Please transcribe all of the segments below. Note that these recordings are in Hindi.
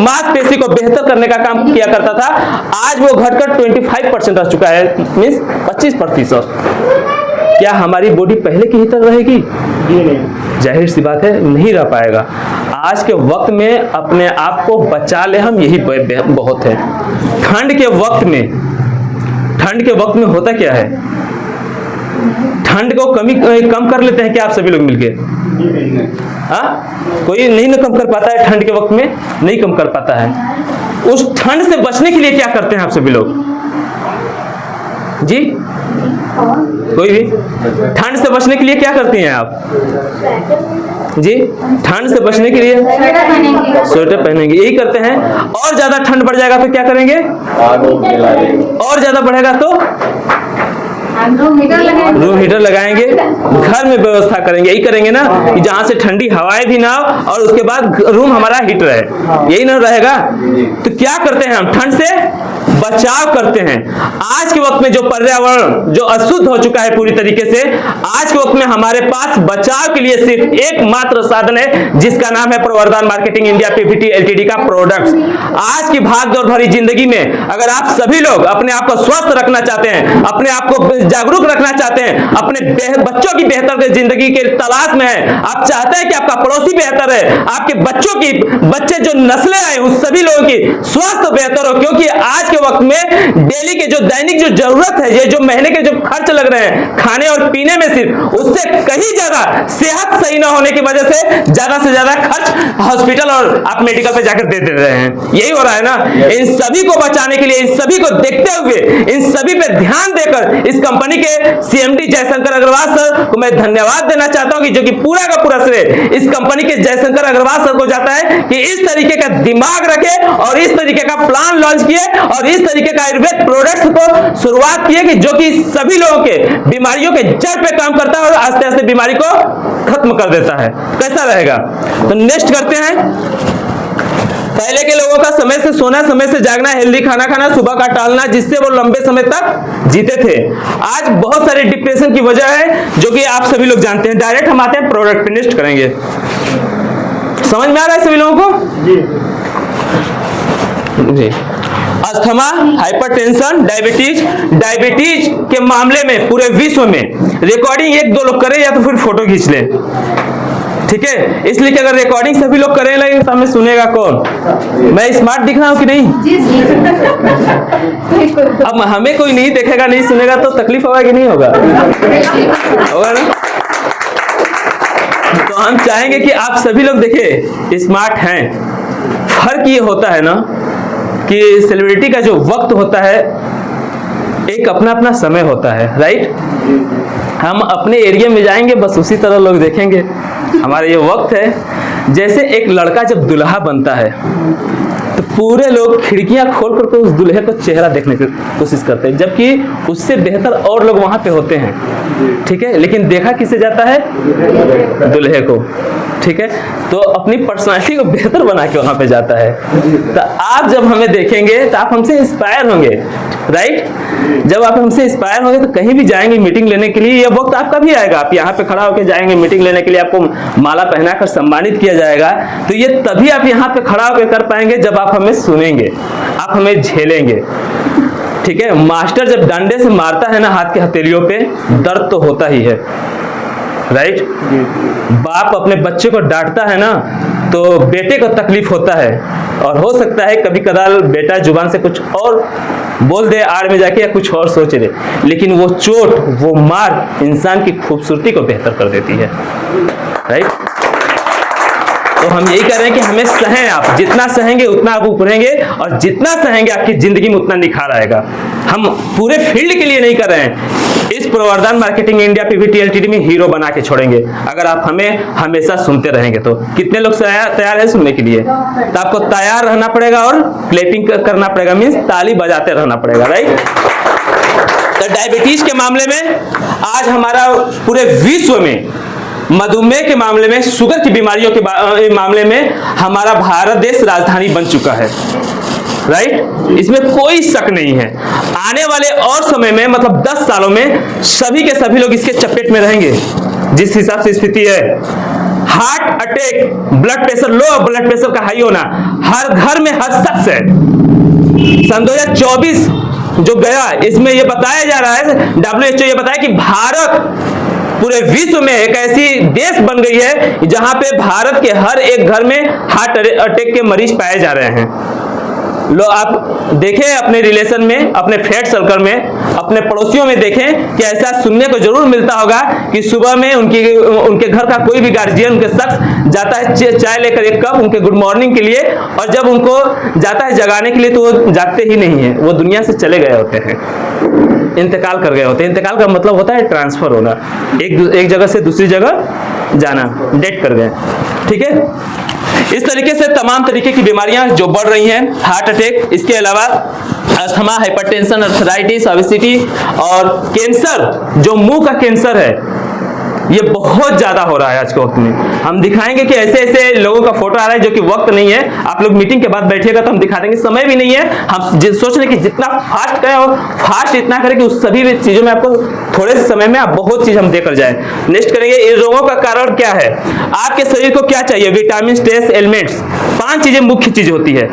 मांसपेशी को बेहतर करने का काम किया करता था, आज वो घटकर 25% रह चुका है, मीन्स 25%। क्या हमारी बॉडी पहले की ही तरह रहेगी? जाहिर सी बात है, नहीं रह पाएगा। आज के वक्त में अपने आप को बचा ले हम, यही बहुत है। ठंड के वक्त में होता क्या है, ठंड को कम कर लेते हैं क्या आप सभी लोग मिलके? हाँ, कोई नहीं ना कम कर पाता है, ठंड के वक्त में नहीं कम कर पाता है। उस ठंड से बचने के लिए क्या करते हैं आप सभी लोग जी? कोई भी ठंड से बचने के लिए क्या करती हैं आप जी? ठंड से बचने के लिए स्वेटर पहनेंगे, यही करते हैं। और ज्यादा ठंड बढ़ जाएगा तो क्या करेंगे? और ज्यादा बढ़ेगा तो रूम हीटर लगाएंगे, घर में व्यवस्था करेंगे, यही करेंगे ना कि जहां से ठंडी हवाएं भी ना हो और उसके बाद रूम हमारा हीट रहे, यही ना रहेगा। तो क्या करते हैं हम? ठंड से बचाव करते हैं। आज के वक्त में जो पर्यावरण जो अशुद्ध हो चुका है पूरी तरीके से, आज के वक्त में हमारे पास बचाव के लिए सिर्फ एकमात्र साधन है, जिसका नाम है प्रवर्धन मार्केटिंग इंडिया पीवीटी एलटीडी का प्रोडक्ट्स। आज की भागदौड़ भरी जिंदगी में अगर आप सभी लोग अपने आप को स्वस्थ रखना चाहते हैं, अपने आप को जागरूक रखना चाहते हैं, अपने बच्चों की बेहतर जिंदगी के तलाश में है, आप चाहते हैं कि आपका पड़ोसी बेहतर है, आपके बच्चे जो नस्लें आए उन सभी लोगों की स्वास्थ्य बेहतर हो, क्योंकि आज के वक्त में डेली के जो दैनिक जो जरूरत है, ये जो महीने के जो खर्च लग रहे हैं खाने और पीने में, सिर्फ उससे कहीं ज्यादा सेहत सही ना होने की वजह से ज्यादा से ज्यादा खर्च हॉस्पिटल और आप मेडिकल पे जाकर दे रहे हैं, यही हो रहा है ना। इन सभी को बचाने के लिए, इन सभी को देखते हुए, इन सभी पे ध्यान देकर इस कंपनी के सीएमडी जयशंकर अग्रवाल सर को मैं धन्यवाद देना चाहता हूं कि जो कि पूरा का पूरा श्रेय इस कंपनी के जयशंकर अग्रवाल सर को जाता है कि इस तरीके का दिमाग रखे और इस तरीके का प्लान लॉन्च किए और इस तरीके का आयुर्वेद प्रोडक्ट्स को शुरुआत किए कि जो कि सभी लोगों के बीमारियों के जड़ पे काम करता है और आस्ते आस्ते बीमारी को खत्म कर देता है। कैसा रहेगा? तो नेक्स्ट करते हैं। पहले के लोगों का समय से सोना, समय से जागना, हेल्दी खाना खाना, सुबह का टहलना, जिससे वो लंबे समय तक जीते थे। आज बहुत सारे डिप्रेशन की वजह है जो कि आप सभी लोग जानते हैं। डायरेक्ट हम आते हैं प्रोडक्ट पे, नेक्स्ट करेंगे। समझ में आ रहा है सभी लोगों को? जी। अस्थमा, हाइपरटेंशन, डायबिटीज के मामले में पूरे विश्व में रिकॉर्डिंग 1-2 लोग करें या तो फिर फोटो खींच लें, ठीक है? इसलिए कि अगर रिकॉर्डिंग सभी लोग करें लगे तो हमें सुनेगा कौन? मैं स्मार्ट दिख रहा हूं कि नहीं? अब हमें कोई नहीं देखेगा, नहीं सुनेगा तो तकलीफ होगा कि नहीं होगा? होगा ना? तो हम चाहेंगे कि आप सभी लोग देखिए स्मार्ट हैं। फर्क ये होता है ना कि सेलिब्रिटी का जो वक्त होता है, एक अपना अपना समय होता है, राइट? हम अपने एरिया में जाएंगे, बस उसी तरह लोग देखेंगे। हमारा ये वक्त है, जैसे एक लड़का जब दुल्हा बनता है तो पूरे लोग खिड़कियां खोल करके उस दूल्हे को चेहरा देखने की कोशिश करते हैं, जबकि उससे बेहतर और लोग वहां पे होते हैं, ठीक है? लेकिन देखा किसे जाता है? दूल्हे को, ठीक है? तो अपनी पर्सनालिटी को बेहतर बना के वहां पे जाता है। तो आप जब हमें देखेंगे तो आप हमसे इंस्पायर होंगे, राइट? जब आप हमसे इंस्पायर होंगे तो कहीं भी जाएंगे मीटिंग लेने के लिए, ये वक्त आपका भी आएगा, आप यहाँ पे खड़ा होकर जाएंगे मीटिंग लेने के लिए, आपको माला पहनाकर सम्मानित किया जाएगा। तो ये तभी आप यहाँ पे खड़ा होकर कर पाएंगे जब आप हमें सुनेंगे, आप हमें झेलेंगे, ठीक है? मास्टर जब डंडे से मारता है ना हाथ के हथेलियों पे, दर्द तो होता ही है, राइट? बाप अपने बच्चे को डांटता है ना तो बेटे को तकलीफ होता है, और हो सकता है कभी कदार बेटा जुबान से कुछ और बोल दे आड़ में जाके, या कुछ और सोच ले, लेकिन वो चोट, वो मार इंसान की खूबसूरती को बेहतर कर देती है, राइट? तो हम यही कर रहे हैं कि हमें सहें, आप जितना सहेंगे उतना आप उभरेंगे, और जितना सहेंगे आपकी जिंदगी में उतना निखार आएगा। हम पूरे फील्ड के लिए नहीं कर रहे हैं, इस प्रवर्धन मार्केटिंग इंडिया पीवीटी एलटीडी में हीरो बना के छोड़ेंगे अगर आप हमें हमेशा सुनते रहेंगे। तो कितने लोग तैयार है सुनने के लिए? तो आपको तैयार रहना पड़ेगा और क्लैपिंग करना पड़ेगा, मीन्स ताली बजाते रहना पड़ेगा, राइट? तो डायबिटीज के मामले में आज हमारा पूरे विश्व में, मधुमेह के मामले में, शुगर की बीमारियों के मामले में हमारा भारत देश राजधानी बन चुका है, राइट? इसमें कोई शक नहीं है। आने वाले और समय में, मतलब 10 सालों में सभी के सभी लोग इसके चपेट में रहेंगे, जिस हिसाब से स्थिति है। Heart attack, blood pressure low, blood pressure का हाई होना हर घर में हर शख्स है। सन 2024 जो गया, इसमें यह बताया जा रहा है, WHO ये बताया कि भारत पूरे विश्व में एक ऐसी देश बन गई है जहां पे भारत के हर एक घर में हार्ट अटैक के मरीज पाए जा रहे हैं। लो आप देखें अपने रिलेशन में, अपने फ्रेंड सर्कल में, अपने पड़ोसियों में देखें कि ऐसा सुनने को जरूर मिलता होगा कि सुबह में उनके घर का कोई भी गार्जियन, उनके शख्स जाता है चाय लेकर एक कप उनके गुड मॉर्निंग के लिए, और जब उनको जाता है जगाने के लिए तो वो जागते ही नहीं है, वो दुनिया से चले गए होते हैं, इंतकाल कर गए होते हैं। इंतकाल का मतलब होता है ट्रांसफर होना, एक जगह से दूसरी जगह जाना, डेथ कर गए। ठीक है, इस तरीके से तमाम तरीके की बीमारियां जो बढ़ रही हैं, हार्ट अटैक, इसके अलावा अस्थमा, हाइपरटेंशन, अर्थराइटिस, ओबेसिटी और कैंसर, जो मुंह का कैंसर है, ये बहुत ज्यादा हो रहा है आज के वक्त में। हम दिखाएंगे कि ऐसे ऐसे लोगों का फोटो आ रहा है जो कि वक्त नहीं है। आप लोग मीटिंग के बाद बैठिएगा तो हम दिखा देंगे, समय भी नहीं है। हम सोच रहे कि जितना फास्ट करें और फास्ट इतना करें कि उस सभी चीजों में आपको थोड़े से समय में आप बहुत चीज हम देकर जाए। नेक्स्ट करेंगे इन रोगों का कारण क्या है, आपके शरीर को क्या चाहिए, विटामिन, ट्रेस एलिमेंट्स, 5 चीजें मुख्य चीज होती है,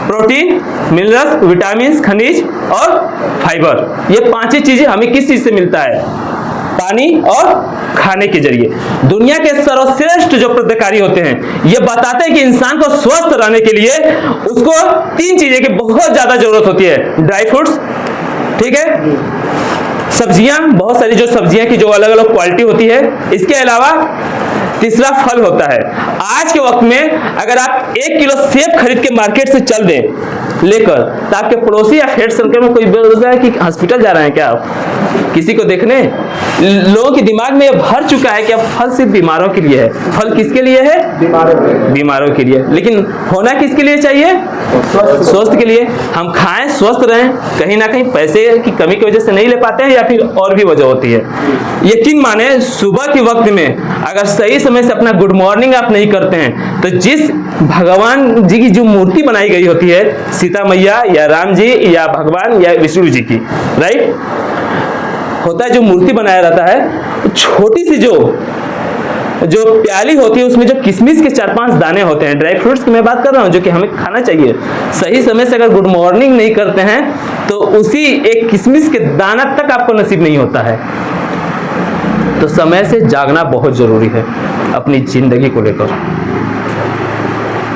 प्रोटीन, मिनरल्स, विटामिन, खनिज और फाइबर। ये 5 चीजें हमें किस चीज से मिलता है, पानी और खाने के जरिए। दुनिया के सर्वश्रेष्ठ जो पदाधिकारी होते हैं ये बताते हैं कि इंसान को स्वस्थ रहने के लिए उसको 3 चीजें की बहुत ज्यादा जरूरत होती है, ड्राई फ्रूट्स, ठीक है, सब्जियां, बहुत सारी जो सब्जियां की जो अलग अलग क्वालिटी होती है, इसके अलावा तीसरा फल होता है। आज के वक्त में अगर आप 1 किलो सेब खरीद के मार्केट से चल दें लेकर, तो आपके पड़ोसी या फ्रेंड सर्कल में कोई बोलता है कि हॉस्पिटल जा रहे हैं क्या आप, किसी को देखने, लोगों के दिमाग में यह भर चुका है कि अब फल सिर्फ बीमारों के लिए है। फल किसके लिए है, बीमारों के लिए, लेकिन होना किसके लिए चाहिए, स्वस्थ के लिए। हम खाएं, स्वस्थ रहें, कहीं ना कहीं पैसे की कमी की वजह से नहीं ले पाते हैं या फिर और भी वजह होती है। यकीन माने सुबह के वक्त में अगर सही समय से अपना गुड मॉर्निंग आप नहीं करते हैं तो जिस भगवान जी की जो मूर्ति बनाई गई होती है, सीता मैया या राम जी या भगवान या विष्णु जी की, राइट, होता है जो मूर्ति बनाया रहता है, छोटी सी जो प्याली होती है उसमें जो किशमिश के 4-5 दाने होते हैं, ड्राई फ्रूट्स की मैं बात कर रहा हूं, जो कि हमें खाना चाहिए। सही समय से अगर गुड मॉर्निंग नहीं करते हैं तो उसी एक किशमिश के दाना तक आपको नसीब नहीं होता है। तो समय से जागना बहुत जरूरी है अपनी जिंदगी को लेकर।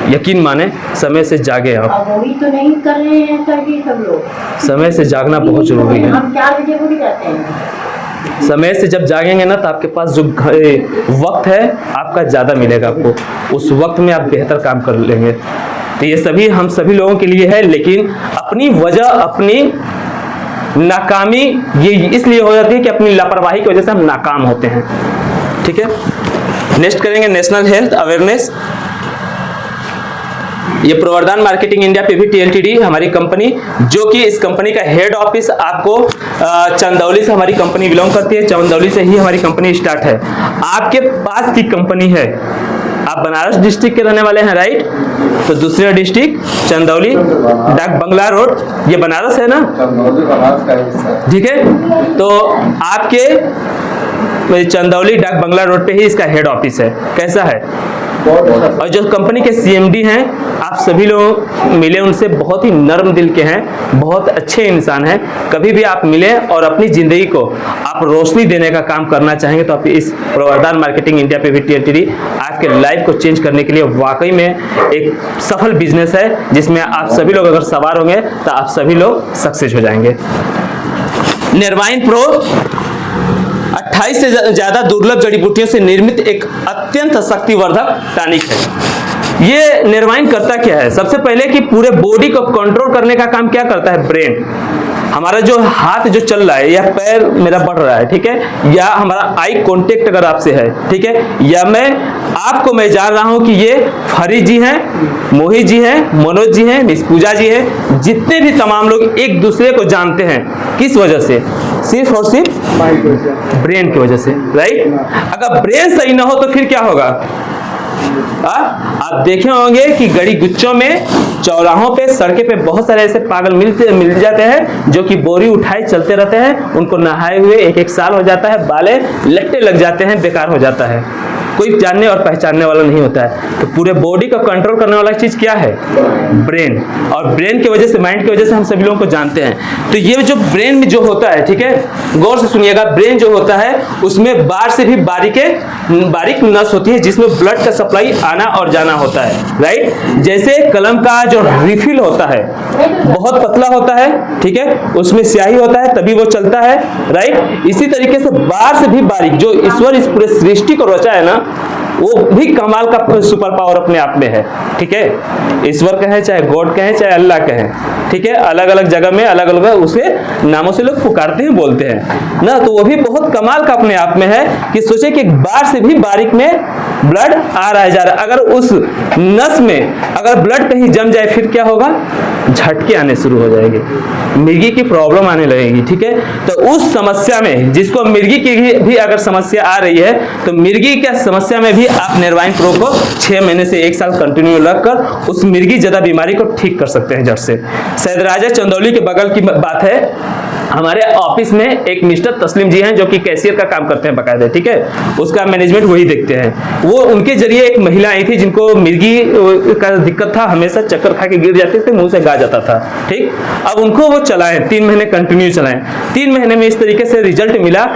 यकीन माने समय से जागे आप। वही तो नहीं कर रहे हैं सभी सब लोग। समय से जागना बहुत जरूरी है। हम 4 बजे उठ जाते हैं। समय से जब जागेंगे ना तो आपके पास जो वक्त है आपका ज्यादा मिलेगा, आपको उस वक्त में आप बेहतर काम कर लेंगे। तो ये सभी हम सभी लोगों के लिए है, लेकिन अपनी वजह, अपनी नाकामी ये इसलिए हो जाती है कि अपनी लापरवाही की वजह से हम नाकाम होते हैं। ठीक है, नेक्स्ट करेंगे नेशनल हेल्थ अवेयरनेस। ये प्रवर्धन मार्केटिंग इंडिया पीवीटी एलटीडी हमारी कंपनी, जो कि इस कंपनी का हेड ऑफिस आपको चंदौली से हमारी कंपनी बिलोंग करती है। चंदौली से ही हमारी कंपनी स्टार्ट है। आपके पास की कंपनी है, आप बनारस डिस्ट्रिक्ट के रहने वाले हैं, राइट, तो दूसरा डिस्ट्रिक्ट चंदौली, डाक बंगला रोड, ये बनारस है ना, ठीक है। तो आपके चंदौली डाक बंगला रोड पे ही इसका हेड ऑफिस है। कैसा है, और जो कंपनी के सीएमडी हैं आप सभी लोग मिले उनसे, बहुत ही नर्म दिल के हैं, बहुत अच्छे इंसान हैं। कभी भी आप मिले और अपनी जिंदगी को आप रोशनी देने का काम करना चाहेंगे तो आप इस प्रवर्धन मार्केटिंग इंडिया पीवीटी एलटीडी आपके लाइफ को चेंज करने के लिए वाकई में एक सफल बिजनेस है, जिसमें आप सभी लोग अगर सवार होंगे तो आप सभी लोग सक्सेस हो जाएंगे। निर्वाइन प्रो 28 से ज्यादा दुर्लभ जड़ी बूटियों से निर्मित एक अत्यंत शक्तिवर्धक टॉनिक है। ये निर्वाइन करता क्या है, सबसे पहले कि पूरे बॉडी को कंट्रोल करने का काम क्या करता है, ब्रेन। हमारा जो हाथ जो चल रहा है या पैर मेरा बढ़ रहा है, ठीक है, या हमारा आई कांटेक्ट अगर आपसे है, ठीक है, या मैं जान रहा हूं कि ये फरीद जी हैं, मोहित जी हैं, मनोज जी हैं, मिस पूजा जी हैं, जितने भी तमाम लोग एक दूसरे को जानते हैं, किस वजह से, सिर्फ और सिर्फ ब्रेन की वजह से, राइट। अगर ब्रेन सही ना हो तो फिर क्या होगा, आप देखे होंगे कि गड़ी गुच्चों में, चौराहों पे, सड़के पे बहुत सारे ऐसे पागल मिल जाते हैं जो कि बोरी उठाए चलते रहते हैं, उनको नहाए हुए 1-1 साल हो जाता है, बाले लट्टे लग जाते हैं, बेकार हो जाता है। कोई जानने और पहचानने वाला नहीं होता है। तो पूरे बॉडी का कंट्रोल करने वाला चीज क्या है? ब्रेन। और ब्रेन की वजह से, माइंड की वजह से हम सभी लोगों को जानते हैं। तो ये जो ब्रेन में जो होता है, ठीक है, गौर से सुनिएगा, ब्रेन जो होता है उसमें बार से भी बारीक नस होती है जिसमें ब्लड का सप्लाई आना और जाना होता है, राइट। जैसे कलम का जो रिफिल होता है बहुत पतला होता है, ठीक है, उसमें स्याही होता है तभी वो चलता है, राइट। इसी तरीके से बार से भी बारीक जो ईश्वर इस पूरे सृष्टि को रचा है ना, वो भी कमाल का सुपर पावर अपने आप में है, ठीक है। ईश्वर कहें चाहे गॉड कहें चाहे अल्लाह कहें, ठीक है, अलग अलग जगह में अलग अलग उसे नामों से लोग पुकारते हैं, बोलते हैं ना। तो वो भी बहुत कमाल का अपने आप में है कि सोचे कि बार से भी बारीक में ब्लड आ रहा है जा रहा है। अगर उस नस में अगर ब्लड कहीं जम जाए फिर क्या होगा? झटके आने शुरू हो जाएंगे, मिर्गी की प्रॉब्लम आने लगेगी, ठीक है। तो उस समस्या में, जिसको मिर्गी की भी अगर समस्या आ रही है, तो मिर्गी की समस्या में भी आप निर्वाइन प्रो को 6 महीने से 1 साल कंटिन्यू लगकर उस मिर्गी ज्यादा बीमारी को ठीक कर सकते हैं जड़ से। सैदराजा चंदौली के बगल की बात है, हमारे ऑफिस में एक मिस्टर तस्लीम जी हैं जो कि कैशियर का काम करते हैं बकायदे, ठीक है, उसका मैनेजमेंट वही देखते हैं। वो उनके जरिए एक महिला आई थी जिनको मिर्गी का दिक्कत था, हमेशा चक्कर खा के गिर जाते थे, मुंह से गा जाता था, ठीक। अब उनको वो चलाएं, 3 महीने कंटिन्यू चलाएं, 3 महीने में इस तरीके से रिजल्ट मिला।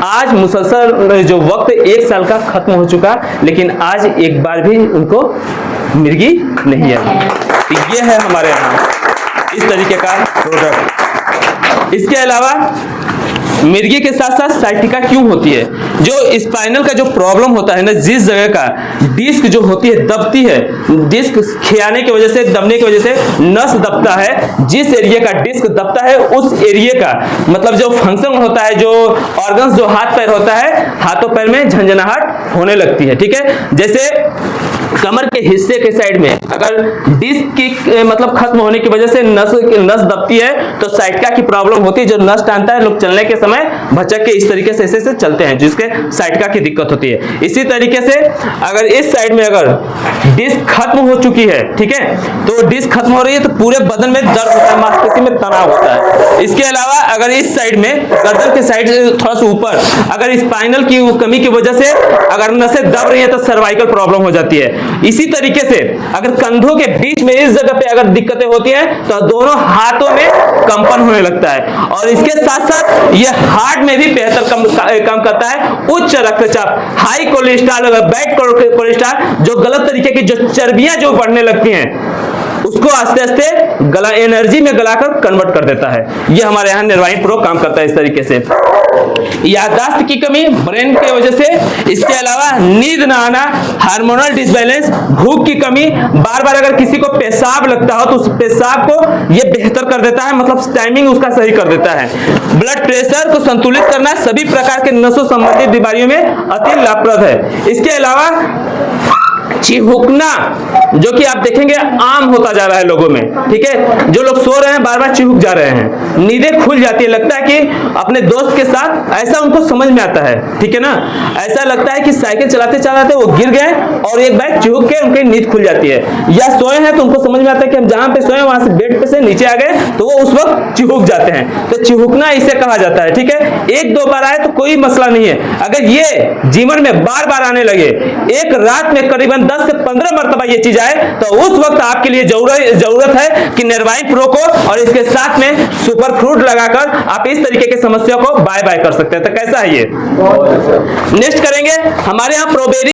आज मुसलसल जो वक्त 1 साल का खत्म हो चुका, लेकिन आज एक बार भी उनको मिर्गी नहीं है। ये है हमारे यहाँ इस तरीके का प्रोडक्ट। इसके अलावा मिर्गी के साथ साथ साइटिका क्यों होती है? जो स्पाइनल का जो प्रॉब्लम होता है ना, जिस जगह का डिस्क जो होती है दबती है, डिस्क खियाने की वजह से, दबने की वजह से नस दबता है, जिस एरिया का डिस्क दबता है उस एरिया का मतलब जो फंक्शन होता है, जो ऑर्गन्स जो हाथ पैर होता है, हाथों पैर में झंझनाहट होने लगती है, ठीक है। जैसे कमर के हिस्से के साइड में अगर डिस्क की मतलब खत्म होने की वजह से नस दबती है तो साइटिका की प्रॉब्लम होती है, जो नस टानता है, लोग चलने के समय भचक के इस तरीके से ऐसे चलते हैं, जिसके साइटिका की दिक्कत होती है। इसी तरीके से अगर इस साइड में अगर डिस्क खत्म हो चुकी है, ठीक है, तो डिस्क खत्म हो रही है तो पूरे बदन में दर्द होता है, मांसपेशी में तनाव होता है। इसके अलावा अगर इस साइड में गर्दन के साइड से थोड़ा सा ऊपर अगर स्पाइनल की कमी की वजह से अगर नसें दब रही है तो सर्वाइकल प्रॉब्लम हो जाती है। इसी तरीके से अगर कंधों के बीच में इस जगह पे अगर दिक्कतें होती हैं तो दोनों हाथों में कंपन होने लगता है। और इसके साथ साथ ये हार्ट में भी बेहतर काम करता है। उच्च रक्तचाप, हाई कोलेस्ट्रॉल, बैड कोलेस्ट्रॉल, जो गलत तरीके की जो चर्बियां जो बढ़ने लगती हैं उसको आस्ते आस्ते गला एनर्जी में गलाकर कन्वर्ट कर देता है। ये हमारे यहाँ निर्वाइन प्रो काम करता है इस तरीके से। याददाश्त की कमी ब्रेन की वजह से, इसके अलावा नींद ना आना, हार्मोनल डिसबैलेंस, भूख की कमी, बार बार अगर किसी को पेशाब लगता हो तो उस पेशाब को ये बेहतर कर देता है, मतलब टाइमिंग उसका सही कर देता है। ब्लड प्रेशर को संतुलित करना, सभी प्रकार के नसों संबंधित बीमारियों में अति लाभप्रद है। इसके अलावा चिहुकना, जो कि आप देखेंगे आम होता जा रहा है लोगों में, ठीक है, जो लोग सो रहे हैं बार बार चिहुक जा रहे हैं, नींदें खुल जाती है, लगता है कि अपने दोस्त के साथ, ऐसा उनको समझ में आता है, ठीक है ना। ऐसा लगता है कि साइकिल चलाते चलाते वो गिर गए और एक बार चिहुक के उनकी नींद खुल जाती है, या सोए हैं तो उनको समझ में आता है कि हम जहां पे सोए वहां से बेड पे से नीचे आ गए तो वो उस वक्त चिहुक जाते हैं। तो चिहुकना इसे कहा जाता है, ठीक है। 1-2 बार आए तो कोई मसला नहीं है, अगर ये जीवन में बार बार आने लगे, एक रात में करीबन 10 से 15 मरतबा ये चीज आए, तो उस वक्त आपके लिए जरूरत है कि निर्वाइन प्रो को और इसके साथ में सुपर फ्रूट लगाकर आप इस तरीके की समस्या को बाय बाय कर सकते हैं। तो कैसा है ये? नेक्स्ट करेंगे हमारे यहाँ प्रोबेरी